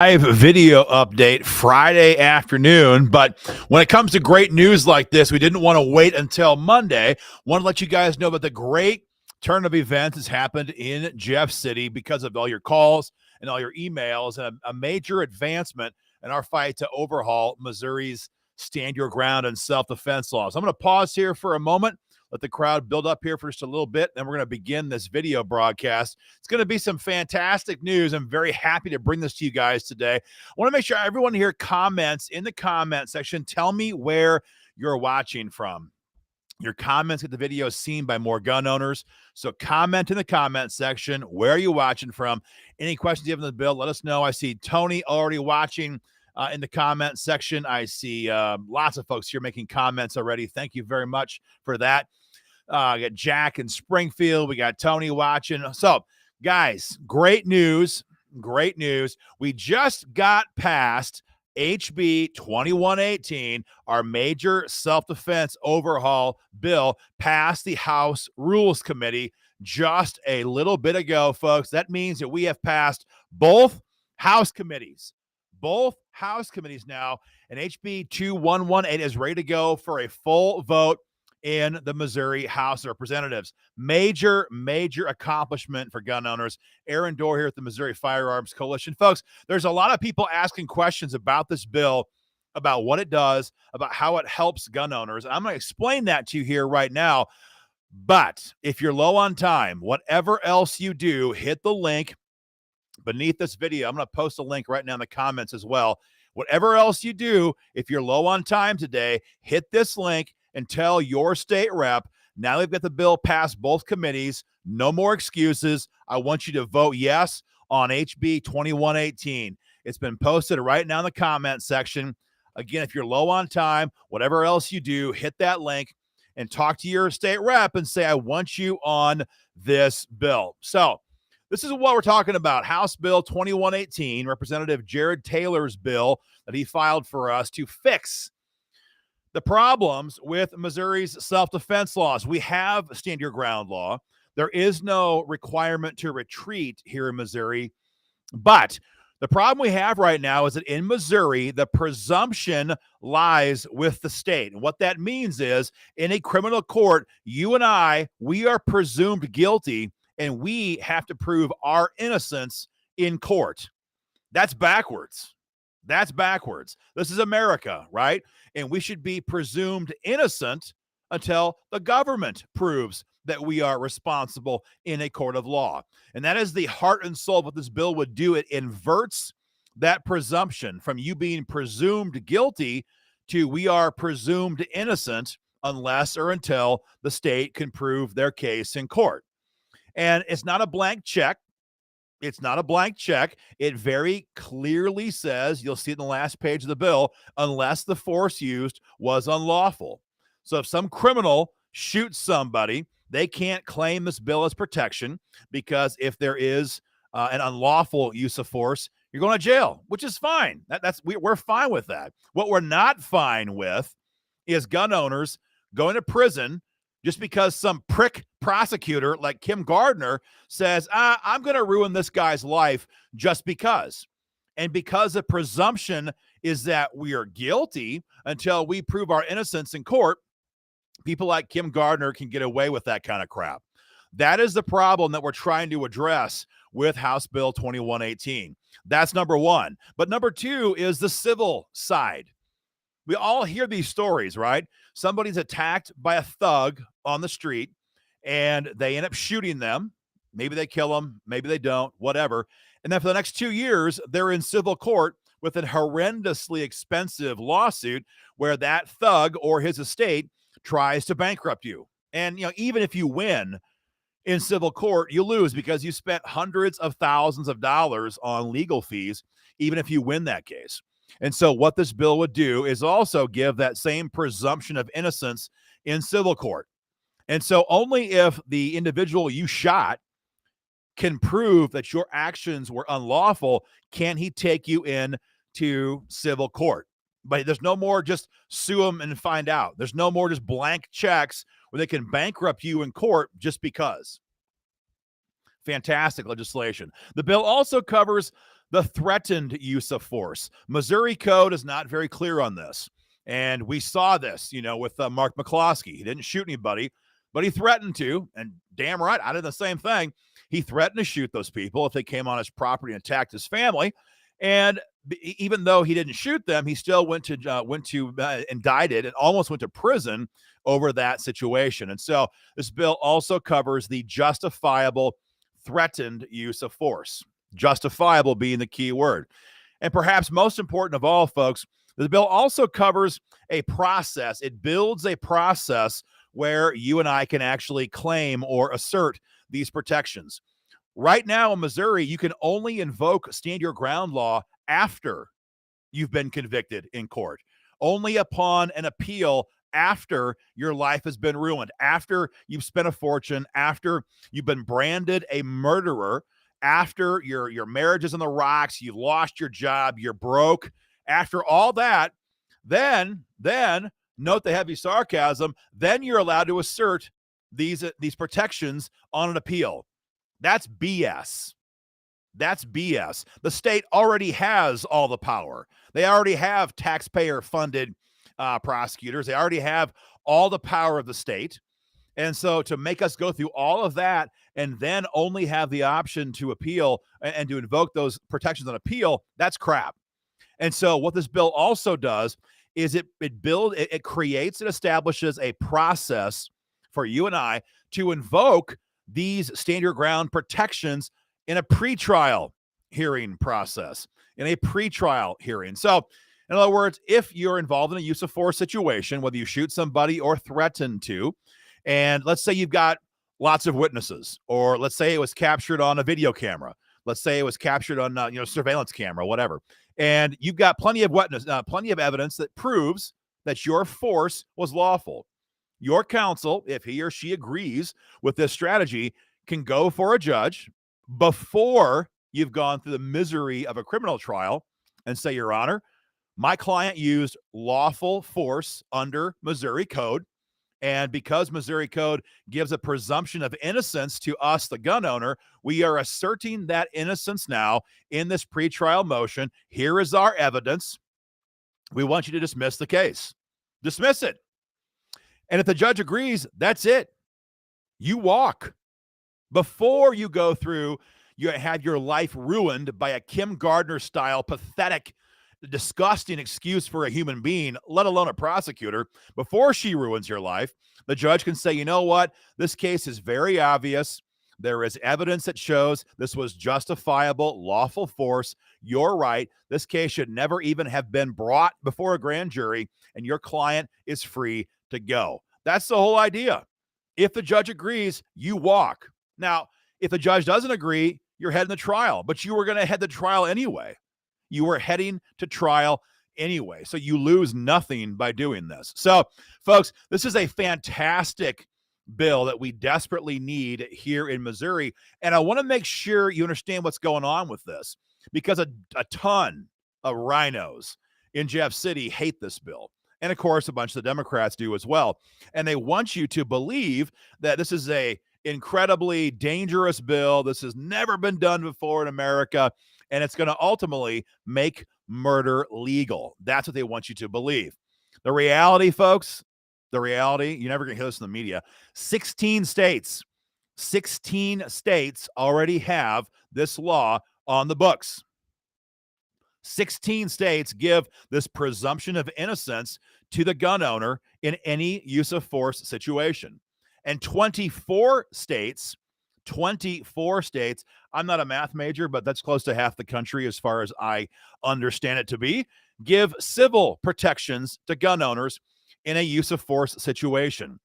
Live video update Friday afternoon. But when it comes to great news like this, we didn't want to wait until Monday. Want to let you guys know about the great turn of events has happened in Jeff City because of all your calls and all your emails, and a major advancement in our fight to overhaul Missouri's stand your ground and self-defense laws. I'm going to pause here for a moment, let the crowd build up here for just a little bit, then we're going to begin this video broadcast. It's going to be some fantastic news. I'm very happy to bring this to you guys today. I want to make sure everyone here comments in the comment section. Tell me where you're watching from. Your comments get the video seen by more gun owners. So comment in the comment section. Where are you watching from? Any questions you have on the bill, let us know. I see Tony already watching in the comment section. I see lots of folks here making comments already. Thank you very much for that. I got Jack in Springfield. We got Tony watching. So, guys, great news. Great news. We just got past HB 2118, our major self-defense overhaul bill, passed the House Rules Committee just a little bit ago, folks. That means that we have passed both House committees. Both House committees now, and HB 2118 is ready to go for a full vote in the Missouri House of Representatives. Major accomplishment for gun owners. Aaron Dorr here at the Missouri Firearms Coalition. Folks, there's a lot of people asking questions about this bill, about what it does, about how it helps gun owners. I'm going to explain that to you here right now. But if you're low on time, whatever else you do, hit the link beneath this video. I'm going to post a link right now in the comments as well. Whatever else you do, if you're low on time today, hit this link and tell your state rep, now they've got the bill past both committees, no more excuses. I want you to vote yes on HB 2118. It's been posted right now in the comment section. Again, if you're low on time, whatever else you do, hit that link and talk to your state rep and say, I want you on this bill. So this is what we're talking about. House Bill 2118, Representative Jared Taylor's bill that he filed for us to fix the problems with Missouri's self-defense laws. We have a stand your ground law. There is no requirement to retreat here in Missouri. But the problem we have right now is that in Missouri, the presumption lies with the state. And what that means is in a criminal court, you and I, we are presumed guilty, and we have to prove our innocence in court. That's backwards. That's backwards. This is America, right? And we should be presumed innocent until the government proves that we are responsible in a court of law. And that is the heart and soul of what this bill would do. It inverts that presumption from you being presumed guilty to we are presumed innocent unless or until the state can prove their case in court. And it's not a blank check. It's not a blank check. It very clearly says, you'll see it in the last page of the bill, unless the force used was unlawful. So if some criminal shoots somebody, they can't claim this bill as protection, because if there is an unlawful use of force, you're going to jail, which is fine. We're fine with that. What we're not fine with is gun owners going to prison just because some prick prosecutor like Kim Gardner says, I'm going to ruin this guy's life just because. And because the presumption is that we are guilty until we prove our innocence in court, people like Kim Gardner can get away with that kind of crap. That is the problem that we're trying to address with House Bill 2118. That's number one. But number two is the civil side. We all hear these stories, right? Somebody's attacked by a thug on the street and they end up shooting them. Maybe they kill them, maybe they don't, whatever. And then for the next 2 years, they're in civil court with a horrendously expensive lawsuit where that thug or his estate tries to bankrupt you. And, even if you win in civil court, you lose because you spent hundreds of thousands of dollars on legal fees, even if you win that case. And so what this bill would do is also give that same presumption of innocence in civil court. And so only if the individual you shot can prove that your actions were unlawful can he take you in to civil court. But there's no more just sue them and find out. There's no more just blank checks where they can bankrupt you in court just because. Fantastic legislation. The bill also covers the threatened use of force. Missouri code is not very clear on this. And we saw this, with Mark McCloskey. He didn't shoot anybody, but he threatened to. And damn right, I did the same thing. He threatened to shoot those people if they came on his property and attacked his family. And even though he didn't shoot them, he still went to indicted and almost went to prison over that situation. And so this bill also covers the justifiable threatened use of force. Justifiable being the key word. And perhaps most important of all, folks, the bill also covers a process. It builds a process where you and I can actually claim or assert these protections. Right now in Missouri, you can only invoke stand your ground law after you've been convicted in court, only upon an appeal after your life has been ruined, after you've spent a fortune, after you've been branded a murderer, after your marriage is on the rocks, you lost your job, you're broke. After all that, then note the heavy sarcasm, then you're allowed to assert these protections on an appeal. That's BS. That's BS. The state already has all the power. They already have taxpayer-funded prosecutors. They already have all the power of the state. And so to make us go through all of that and then only have the option to appeal and to invoke those protections on appeal, that's crap. And so what this bill also does is it creates and establishes a process for you and I to invoke these stand your ground protections in a pretrial hearing process, in a pretrial hearing. So, in other words, if you're involved in a use of force situation, whether you shoot somebody or threaten to, and let's say you've got lots of witnesses, or let's say it was captured on a video camera, let's say it was captured on surveillance camera, whatever, and you've got plenty of evidence that proves that your force was lawful. Your counsel, if he or she agrees with this strategy, can go for a judge before you've gone through the misery of a criminal trial and say, Your Honor, my client used lawful force under Missouri code. And because Missouri code gives a presumption of innocence to us, the gun owner, we are asserting that innocence now in this pretrial motion. Here is our evidence. We want you to dismiss the case. Dismiss it. And if the judge agrees, that's it. You walk. Before you go through, you had your life ruined by a Kim Gardner-style pathetic, disgusting excuse for a human being, let alone a prosecutor. Before she ruins your life, the judge can say, you know what? This case is very obvious. There is evidence that shows this was justifiable, lawful force. You're right. This case should never even have been brought before a grand jury, and your client is free to go. That's the whole idea. If the judge agrees, you walk. Now, if the judge doesn't agree, you're heading to trial, but you were going to head to trial anyway. You were heading to trial anyway. So you lose nothing by doing this. So, folks, this is a fantastic bill that we desperately need here in Missouri. And I want to make sure you understand what's going on with this, because a ton of rhinos in Jeff City hate this bill. And of course, a bunch of the Democrats do as well. And they want you to believe that this is a incredibly dangerous bill. This has never been done before in America. And it's going to ultimately make murder legal. That's what they want you to believe. The reality, folks, you're never going to hear this in the media. 16 states already have this law on the books. 16 states give this presumption of innocence to the gun owner in any use of force situation. And 24 states, I'm not a math major, but that's close to half the country as far as I understand it to be, give civil protections to gun owners in a use of force situation.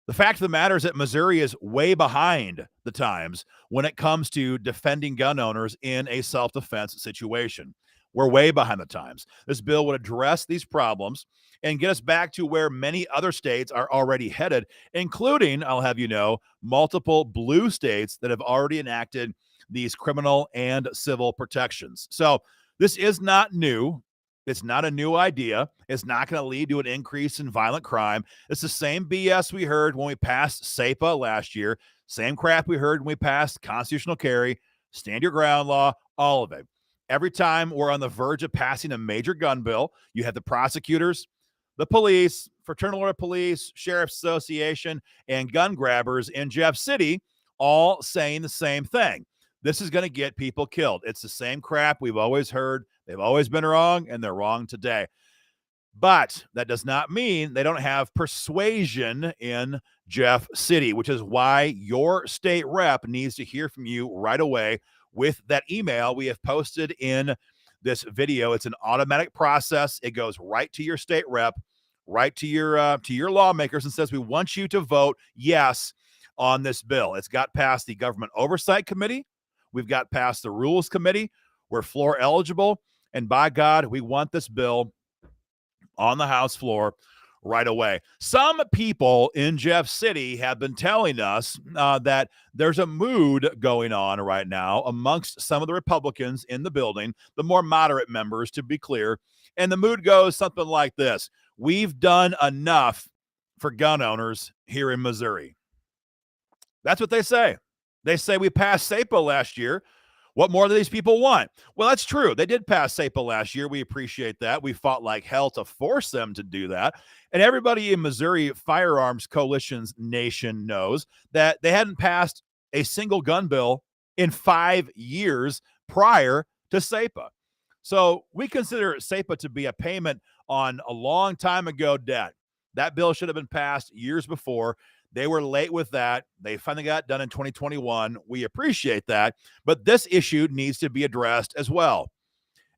The fact of the matter is that Missouri is way behind the times when it comes to defending gun owners in a self-defense situation. We're way behind the times. This bill would address these problems and get us back to where many other states are already headed, including, I'll have you know, multiple blue states that have already enacted these criminal and civil protections. So this is not new. It's not a new idea. It's not going to lead to an increase in violent crime. It's the same BS we heard when we passed SAPA last year. Same crap we heard when we passed constitutional carry, stand your ground law, all of it. Every time we're on the verge of passing a major gun bill, you have the prosecutors, the police, Fraternal Order of Police, Sheriff's Association, and gun grabbers in Jeff City all saying the same thing. This is going to get people killed. It's the same crap we've always heard. They've always been wrong, and they're wrong today. But that does not mean they don't have persuasion in Jeff City, which is why your state rep needs to hear from you right away with that email we have posted in this video. It's an automatic process. It goes right to your state rep, right to your lawmakers, and says, we want you to vote yes on this bill. It's got past the Government Oversight Committee. We've got past the Rules Committee. We're floor eligible. And by God, we want this bill on the House floor right away. Some people in Jeff City have been telling us that there's a mood going on right now amongst some of the Republicans in the building, the more moderate members, to be clear. And the mood goes something like this: we've done enough for gun owners here in Missouri. That's what they say. They say we passed SAPA last year. What more do these people want? Well, that's true. They did pass SAPA last year. We appreciate that. We fought like hell to force them to do that. And everybody in Missouri Firearms Coalition's nation knows that they hadn't passed a single gun bill in 5 years prior to SAPA. So we consider SAPA to be a payment on a long time ago debt. That bill should have been passed years before. They were late with that. They finally got done in 2021. We appreciate that. But this issue needs to be addressed as well.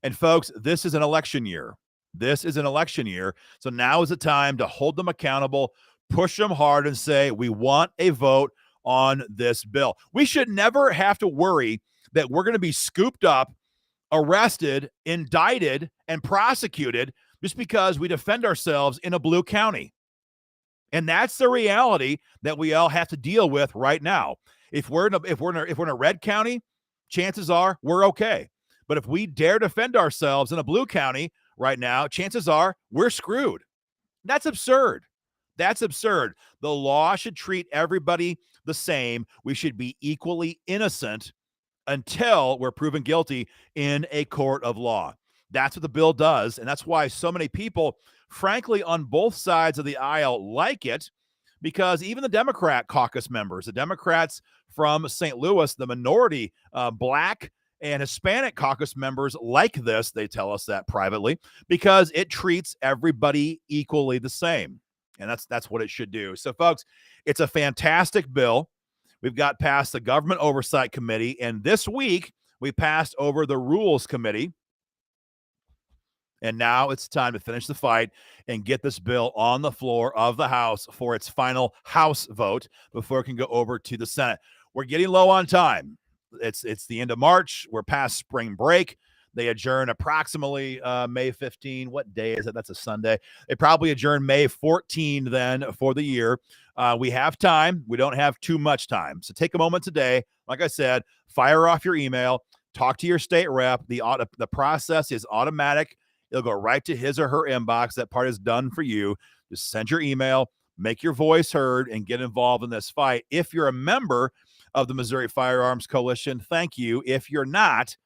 And folks, this is an election year. This is an election year. So now is the time to hold them accountable, push them hard, and say, we want a vote on this bill. We should never have to worry that we're going to be scooped up, arrested, indicted, and prosecuted just because we defend ourselves in a blue county. And that's the reality that we all have to deal with right now. If we're in a red county, chances are we're okay. But if we dare defend ourselves in a blue county right now, chances are we're screwed. That's absurd. That's absurd. The law should treat everybody the same. We should be equally innocent until we're proven guilty in a court of law. That's what the bill does. And that's why so many people, frankly, on both sides of the aisle like it, because even the Democrat caucus members, the Democrats from St. Louis, the minority Black and Hispanic caucus members like this. They tell us that privately because it treats everybody equally the same. And that's what it should do. So, folks, it's a fantastic bill. We've got past the Government Oversight Committee, and this week we passed over the Rules Committee. And now it's time to finish the fight and get this bill on the floor of the House for its final House vote before it can go over to the Senate. We're getting low on time. It's the end of March. We're past spring break. They adjourn approximately May 15. What day is it? That's a Sunday. They probably adjourn May 14 then for the year. We have time. We don't have too much time. So take a moment today. Like I said, fire off your email. Talk to your state rep. The process is automatic. It'll go right to his or her inbox. That part is done for you. Just send your email, make your voice heard, and get involved in this fight. If you're a member of the Missouri Firearms Coalition, thank you. If you're not,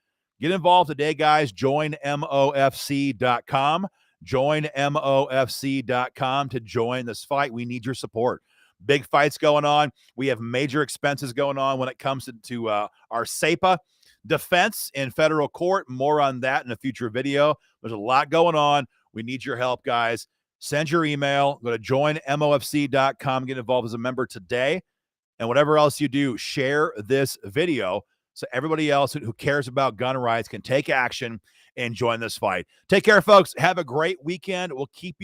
get involved today, guys. Join MOFC.com. Join MOFC.com to join this fight. We need your support. Big fights going on. We have major expenses going on when it comes to our SAPA defense in federal court. More on that in a future video. There's a lot going on. We need your help, guys. Send your email. Go to joinmofc.com. Get involved as a member today. And whatever else you do, share this video so everybody else who cares about gun rights can take action and join this fight. Take care, folks. Have a great weekend. We'll keep you